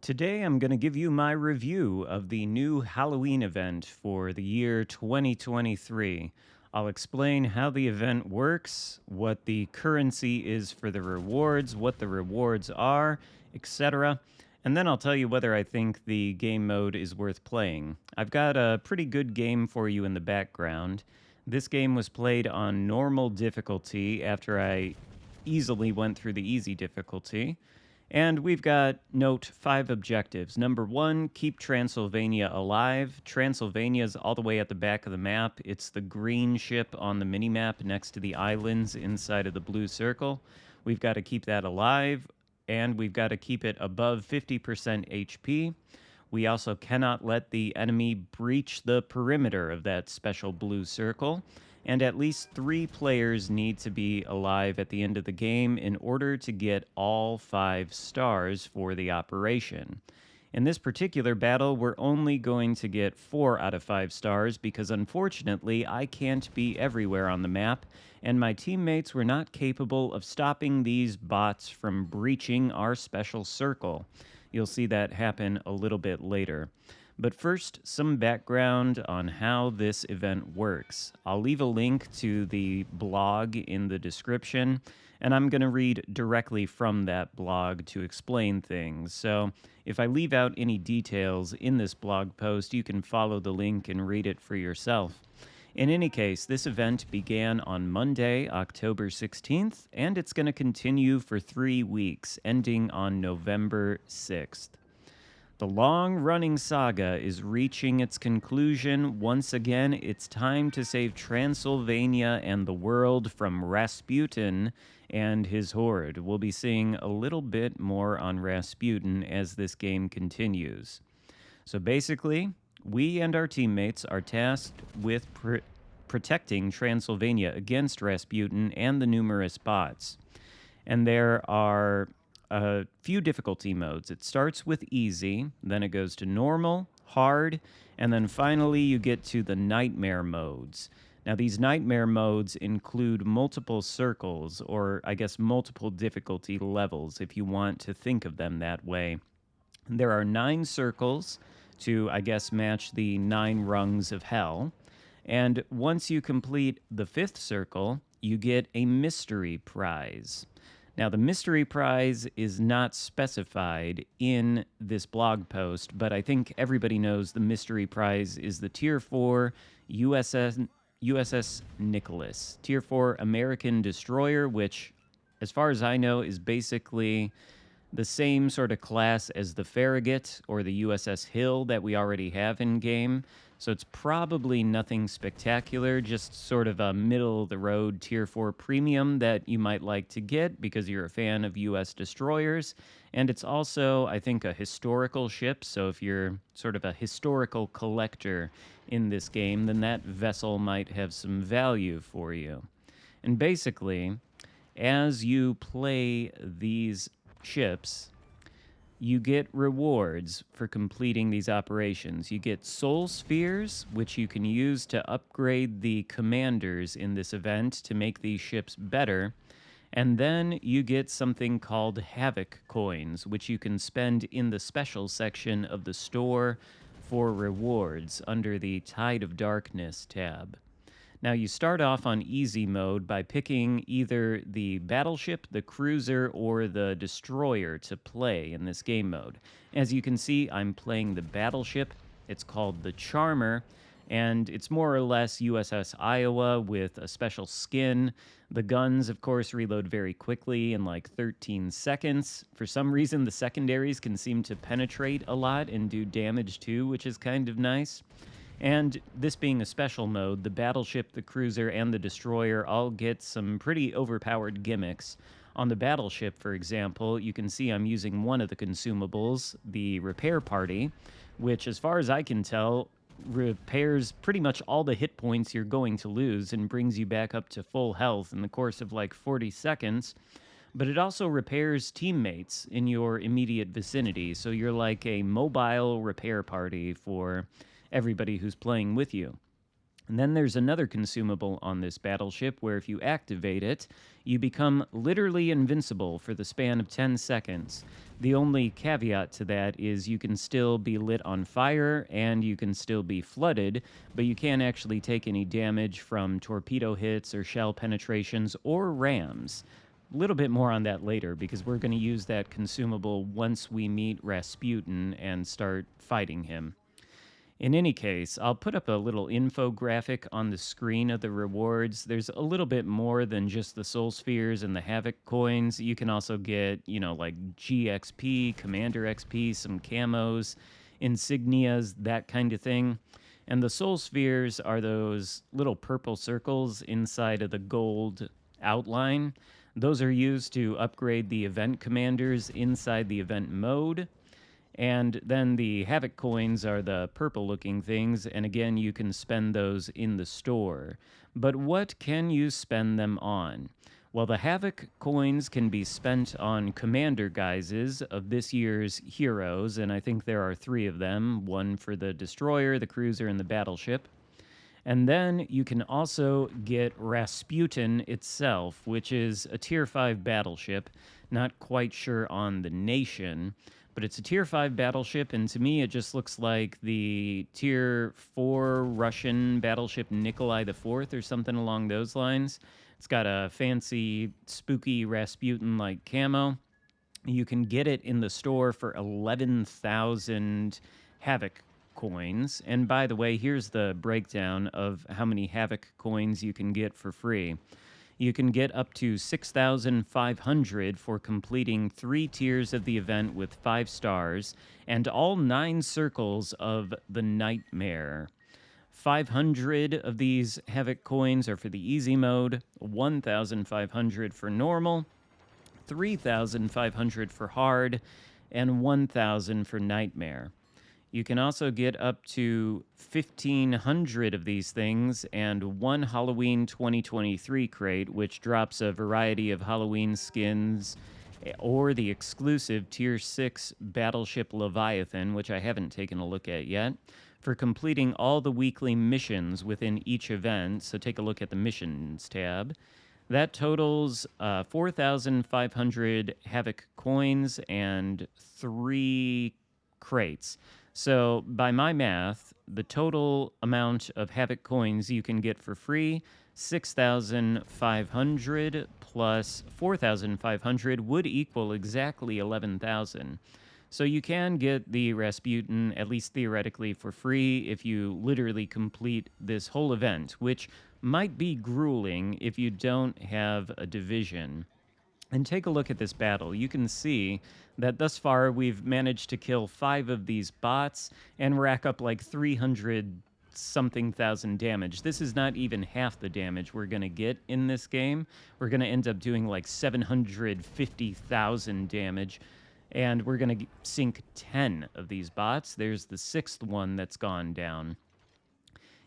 Today, I'm going to give you my review of the new Halloween event for the year 2023. I'll explain how the event works, what the currency is for the rewards, what the rewards are, etc. And then I'll tell you whether I think the game mode is worth playing. I've got a pretty good game for you in the background. This game was played on normal difficulty after I easily went through the easy difficulty. And we've got note 5 objectives. Number 1, keep Transylvania alive. Transylvania's all the way at the back of the map. It's the green ship on the minimap next to the islands inside of the blue circle. We've got to keep that alive, and we've got to keep it above 50% HP. We also cannot let the enemy breach the perimeter of that special blue circle, and at least 3 players need to be alive at the end of the game in order to get all 5 stars for the operation. In this particular battle, we're only going to get 4 out of 5 stars because unfortunately I can't be everywhere on the map, and my teammates were not capable of stopping these bots from breaching our special circle. You'll see that happen a little bit later. But first, some background on how this event works. I'll leave a link to the blog in the description, and I'm going to read directly from that blog to explain things. So if I leave out any details in this blog post, you can follow the link and read it for yourself. In any case, this event began on Monday, October 16th, and it's going to continue for 3 weeks, ending on November 6th. The long-running saga is reaching its conclusion. Once again, it's time to save Transylvania and the world from Rasputin and his horde. We'll be seeing a little bit more on Rasputin as this game continues. So basically, we and our teammates are tasked with protecting Transylvania against Rasputin and the numerous bots. And there are a few difficulty modes. It starts with easy, then it goes to normal, hard, and then finally you get to the nightmare modes. Now, these nightmare modes include multiple circles, or I guess multiple difficulty levels, if you want to think of them that way. There are 9 circles to, I guess, match the 9 rungs of hell. And once you complete the 5th circle, you get a mystery prize. Now, the mystery prize is not specified in this blog post, but I think everybody knows the mystery prize is the Tier 4 USS Nicholas, Tier 4 American destroyer, which, as far as I know, is basically the same sort of class as the Farragut or the USS Hill that we already have in-game. So it's probably nothing spectacular, just sort of a middle-of-the-road Tier 4 premium that you might like to get because you're a fan of U.S. destroyers. And it's also, I think, a historical ship, so if you're sort of a historical collector in this game, then that vessel might have some value for you. And basically, as you play these ships, you get rewards for completing these operations. You get soul spheres, which you can use to upgrade the commanders in this event to make these ships better. And then you get something called Havoc coins, which you can spend in the special section of the store for rewards under the Tide of Darkness tab. Now, you start off on easy mode by picking either the battleship, the cruiser, or the destroyer to play in this game mode. As you can see, I'm playing the battleship. It's called the Charmer, and it's more or less USS Iowa with a special skin. The guns, of course, reload very quickly in like 13 seconds. For some reason, the secondaries can seem to penetrate a lot and do damage too, which is kind of nice. And this being a special mode, the battleship, the cruiser, and the destroyer all get some pretty overpowered gimmicks. On the battleship, for example, you can see I'm using one of the consumables, the repair party, which, as far as I can tell, repairs pretty much all the hit points you're going to lose and brings you back up to full health in the course of like 40 seconds. But it also repairs teammates in your immediate vicinity, so you're like a mobile repair party for everybody who's playing with you. And then there's another consumable on this battleship where if you activate it, you become literally invincible for the span of 10 seconds. The only caveat to that is you can still be lit on fire and you can still be flooded, but you can't actually take any damage from torpedo hits or shell penetrations or rams. A little bit more on that later because we're going to use that consumable once we meet Rasputin and start fighting him. In any case, I'll put up a little infographic on the screen of the rewards. There's a little bit more than just the Soul Spheres and the Havoc coins. You can also get, like GXP, Commander XP, some camos, insignias, that kind of thing. And the Soul Spheres are those little purple circles inside of the gold outline. Those are used to upgrade the event commanders inside the event mode. And then the Havoc coins are the purple looking things, and again, you can spend those in the store. But what can you spend them on? Well, the Havoc coins can be spent on commander guises of this year's heroes, and I think there are 3 of them, one for the destroyer, the cruiser, and the battleship. And then you can also get Rasputin itself, which is a Tier 5 battleship. Not quite sure on the nation, but it's a Tier 5 battleship, and to me it just looks like the Tier 4 Russian battleship Nikolai IV or something along those lines. It's got a fancy, spooky Rasputin-like camo. You can get it in the store for 11,000 Havoc coins. And by the way, here's the breakdown of how many Havoc coins you can get for free. You can get up to 6,500 for completing 3 tiers of the event with 5 stars and all 9 circles of the Nightmare. 500 of these Havoc coins are for the easy mode, 1,500 for normal, 3,500 for hard, and 1,000 for Nightmare. You can also get up to 1,500 of these things and 1 Halloween 2023 crate, which drops a variety of Halloween skins or the exclusive Tier 6 Battleship Leviathan, which I haven't taken a look at yet, for completing all the weekly missions within each event. So take a look at the Missions tab. That totals 4,500 Havoc coins and 3 crates. So, by my math, the total amount of Havoc coins you can get for free, 6,500 plus 4,500 would equal exactly 11,000. So you can get the Rasputin, at least theoretically, for free if you literally complete this whole event, which might be grueling if you don't have a division. And take a look at this battle. You can see that thus far we've managed to kill 5 of these bots and rack up like 300 something thousand damage. This is not even half the damage we're going to get in this game. We're going to end up doing like 750,000 damage, and we're going to sink 10 of these bots. There's the 6th one that's gone down.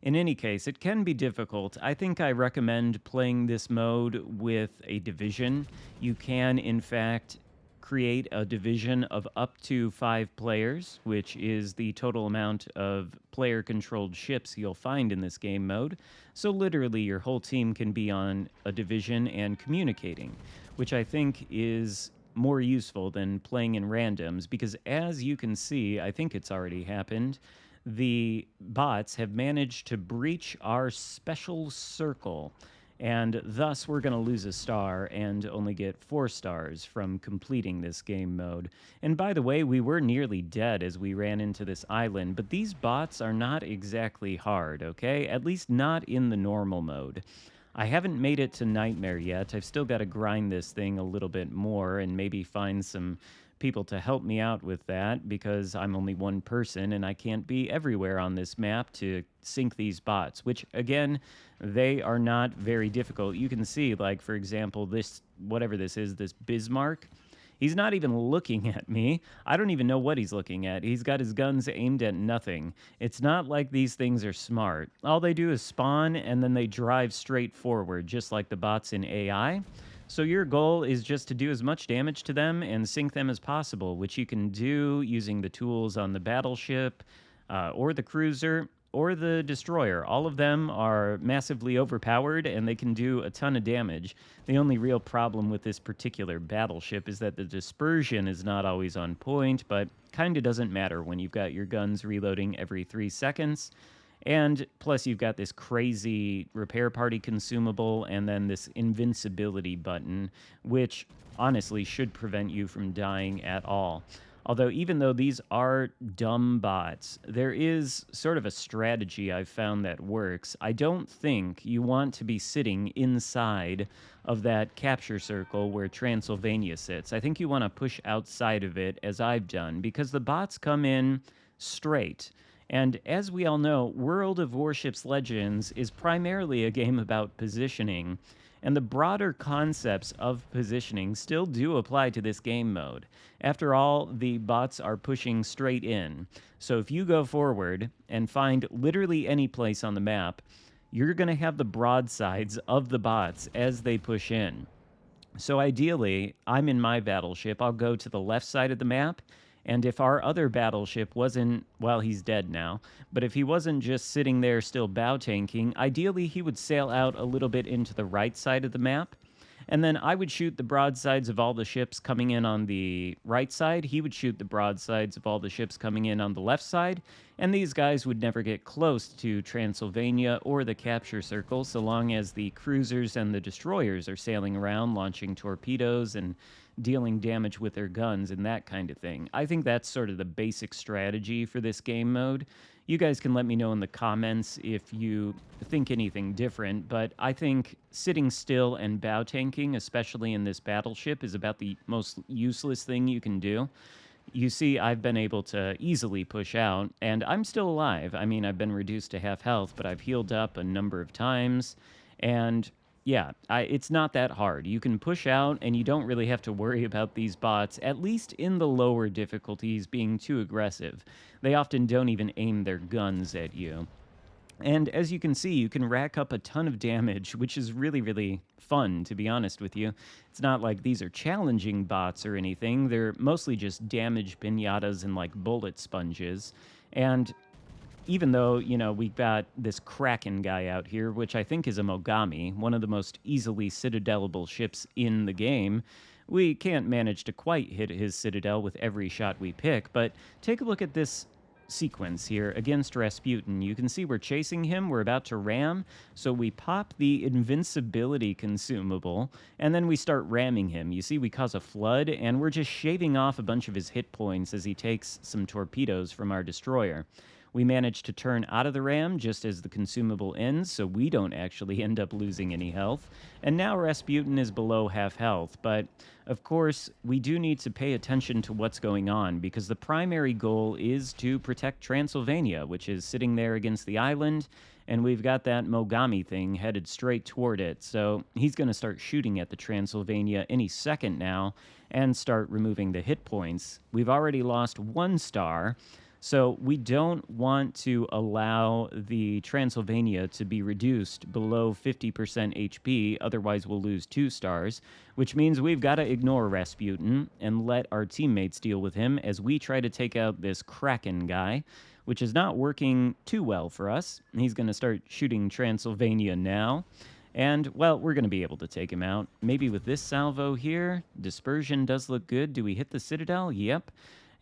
In any case, it can be difficult. I think I recommend playing this mode with a division. You can, in fact, create a division of up to 5 players, which is the total amount of player-controlled ships you'll find in this game mode. So literally, your whole team can be on a division and communicating, which I think is more useful than playing in randoms, because as you can see, I think it's already happened, the bots have managed to breach our special circle, and thus we're going to lose a star and only get 4 stars from completing this game mode. And by the way, we were nearly dead as we ran into this island, but these bots are not exactly hard, okay? At least not in the normal mode. I haven't made it to Nightmare yet. I've still got to grind this thing a little bit more and maybe find some people to help me out with that, because I'm only one person and I can't be everywhere on this map to sink these bots, which again, they are not very difficult. You can see, like, for example, this, whatever this is, this Bismarck, he's not even looking at me. I don't even know what he's looking at. He's got his guns aimed at nothing. It's not like these things are smart. All they do is spawn and then they drive straight forward, just like the bots in AI. So your goal is just to do as much damage to them and sink them as possible, which you can do using the tools on the battleship or the cruiser, or the destroyer. All of them are massively overpowered and they can do a ton of damage. The only real problem with this particular battleship is that the dispersion is not always on point, but kind of doesn't matter when you've got your guns reloading every 3 seconds. And plus, you've got this crazy repair party consumable and then this invincibility button, which honestly should prevent you from dying at all. Although, even though these are dumb bots, there is sort of a strategy I've found that works. I don't think you want to be sitting inside of that capture circle where Transylvania sits. I think you want to push outside of it, as I've done, because the bots come in straight. And as we all know, World of Warships Legends is primarily a game about positioning, and the broader concepts of positioning still do apply to this game mode. After all, the bots are pushing straight in. So if you go forward and find literally any place on the map, you're going to have the broadsides of the bots as they push in. So ideally, I'm in my battleship. I'll go to the left side of the map. And if our other battleship wasn't, well, he's dead now, but if he wasn't just sitting there still bow tanking, ideally he would sail out a little bit into the right side of the map. And then I would shoot the broadsides of all the ships coming in on the right side. He would shoot the broadsides of all the ships coming in on the left side. And these guys would never get close to Transylvania or the capture circle so long as the cruisers and the destroyers are sailing around, launching torpedoes and dealing damage with their guns and that kind of thing. I think that's sort of the basic strategy for this game mode. You guys can let me know in the comments if you think anything different, but I think sitting still and bow tanking, especially in this battleship, is about the most useless thing you can do. You see, I've been able to easily push out, and I'm still alive. I mean, I've been reduced to half health, but I've healed up a number of times, and yeah, it's not that hard. You can push out, and you don't really have to worry about these bots, at least in the lower difficulties, being too aggressive. They often don't even aim their guns at you. And as you can see, you can rack up a ton of damage, which is really, really fun, to be honest with you. It's not like these are challenging bots or anything. They're mostly just damage pinatas and, like, bullet sponges. And even though, you know, we've got this Xarkun guy out here, which I think is a Mogami, one of the most easily citadelable ships in the game, we can't manage to quite hit his citadel with every shot we pick, but take a look at this sequence here against Rasputin. You can see we're chasing him, we're about to ram, so we pop the invincibility consumable, and then we start ramming him. You see we cause a flood, and we're just shaving off a bunch of his hit points as he takes some torpedoes from our destroyer. We manage to turn out of the ram just as the consumable ends, so we don't actually end up losing any health. And now Rasputin is below half health, but of course, we do need to pay attention to what's going on, because the primary goal is to protect Transylvania, which is sitting there against the island, and we've got that Mogami thing headed straight toward it, so he's going to start shooting at the Transylvania any second now and start removing the hit points. We've already lost 1 star, so we don't want to allow the Transylvania to be reduced below 50% HP, otherwise we'll lose 2 stars, which means we've got to ignore Rasputin and let our teammates deal with him as we try to take out this Xarkun guy, which is not working too well for us. He's going to start shooting Transylvania now. And, well, we're going to be able to take him out. Maybe with this salvo here. Dispersion does look good. Do we hit the Citadel? Yep.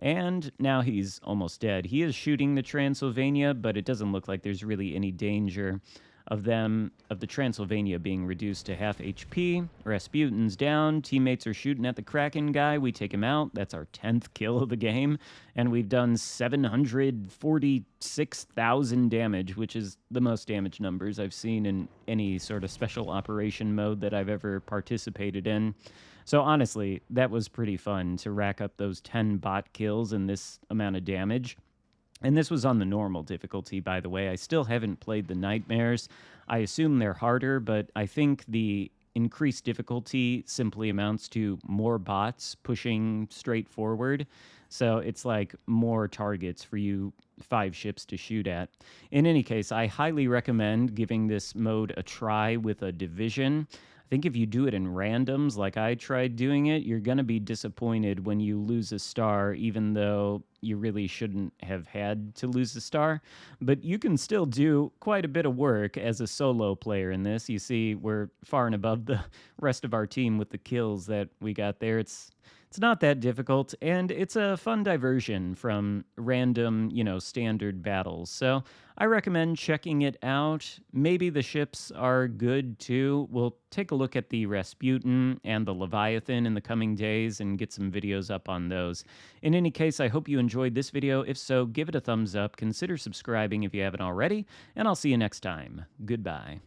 And now he's almost dead. He is shooting the Transylvania, but it doesn't look like there's really any danger of the Transylvania being reduced to half HP. Rasputin's down. Teammates are shooting at the Xarkun guy. We take him out. That's our 10th kill of the game. And we've done 746,000 damage, which is the most damage numbers I've seen in any sort of special operation mode that I've ever participated in. So honestly, that was pretty fun to rack up those 10 bot kills and this amount of damage. And this was on the normal difficulty, by the way. I still haven't played the nightmares. I assume they're harder, but I think the increased difficulty simply amounts to more bots pushing straight forward. So it's like more targets for you 5 ships to shoot at. In any case, I highly recommend giving this mode a try with a division. I think if you do it in randoms, like I tried doing it, you're going to be disappointed when you lose a star, even though you really shouldn't have had to lose a star. But you can still do quite a bit of work as a solo player in this. You see, we're far and above the rest of our team with the kills that we got there. It's not that difficult, and it's a fun diversion from random, standard battles. So I recommend checking it out. Maybe the ships are good too. We'll take a look at the Rasputin and the Leviathan in the coming days and get some videos up on those. In any case, I hope you enjoyed this video. If so, give it a thumbs up, consider subscribing if you haven't already, and I'll see you next time. Goodbye.